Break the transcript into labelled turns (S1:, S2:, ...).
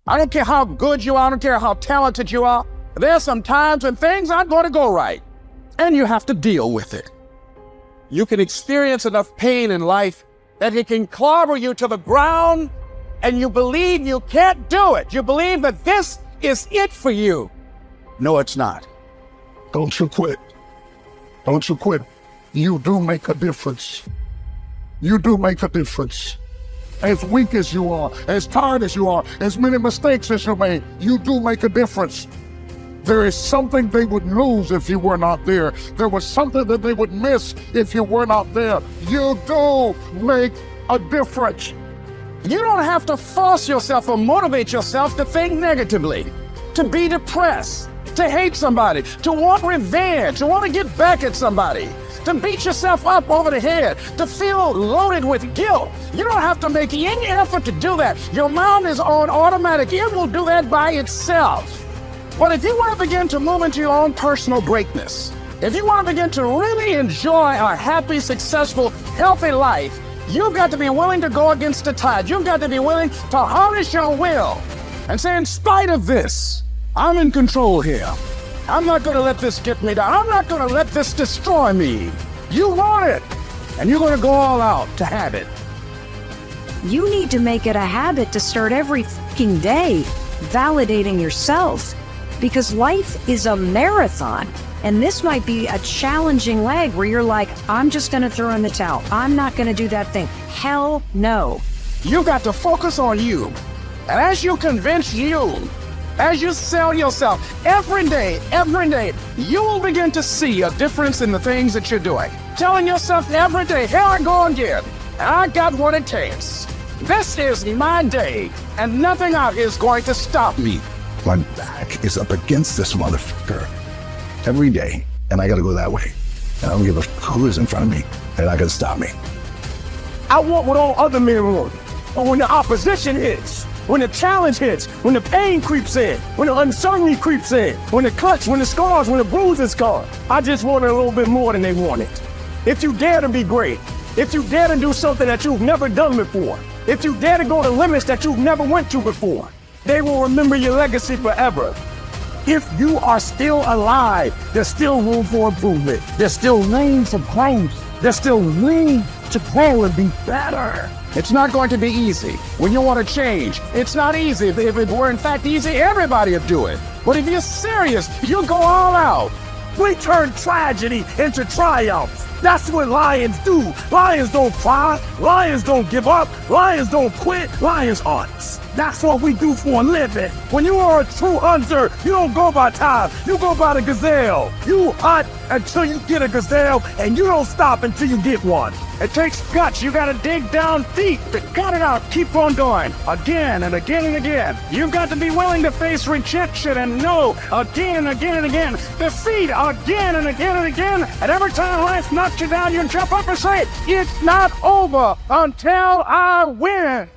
S1: I don't care how good you are. I don't care how talented you are. There's some times when things aren't going to go right, and you have to deal with it. You can experience enough pain in life that it can clobber you to the ground, and you believe you can't do it. You believe that this is it for you. No, it's not.
S2: Don't you quit. Don't you quit. You do make a difference. You do make a difference. As weak as you are, as tired as you are, as many mistakes as you made, you do make a difference. There is something they would lose if you were not there. There was something that they would miss if you were not there. You do make a difference.
S1: You don't have to force yourself or motivate yourself to think negatively, to be depressed, to hate somebody, to want revenge, to want to get back at somebody, to beat yourself up over the head, to feel loaded with guilt. You don't have to make any effort to do that. Your mind is on automatic. It will do that by itself. But if you want to begin to move into your own personal greatness, if you want to begin to really enjoy a happy, successful, healthy life, you've got to be willing to go against the tide. You've got to be willing to harness your will and say, in spite of this, I'm in control here. I'm not going to let this get me down. I'm not going to let this destroy me. You want it, and you're going to go all out to have it.
S3: You need to make it a habit to start every fucking day validating yourself, because life is a marathon. And this might be a challenging leg where you're like, I'm just going to throw in the towel. I'm not going to do that thing. Hell no.
S1: You got to focus on you. And as you convince you, as you sell yourself every day, you will begin to see a difference in the things that you're doing. Telling yourself every day, here I go again. I got what it takes. This is my day, and nothing out here is going to stop me.
S2: My back is up against this motherfucker every day, and I gotta go that way. And I don't give a fuck who is in front of me. They're not gonna stop me.
S1: I want what all other men want. But when the opposition hits, when the challenge hits, when the pain creeps in, when the uncertainty creeps in, when the cuts, when the scars, when the bruises come, I just want it a little bit more than they want it. If you dare to be great, if you dare to do something that you've never done before, if you dare to go to limits that you've never went to before, they will remember your legacy forever. If you are still alive, there's still room for improvement. There's still room for growth. There's still room to grow and be better. It's not going to be easy. When you want to change, it's not easy. If it were in fact easy, everybody would do it. But if you're serious, you'll go all out. We turn tragedy into triumph. That's what lions do. Lions don't cry. Lions don't give up. Lions don't quit. Lions hunt. That's what we do for a living. When you are a true hunter, you don't go by time. You go by the gazelle. You hunt until you get a gazelle, and you don't stop until you get one. It takes guts. You gotta dig down deep to cut it out. Keep on going again and again and again. You've got to be willing to face rejection and no again and again. Defeat again and again and again. And every time life knocks you down, you jump up and say, it's not over until I win.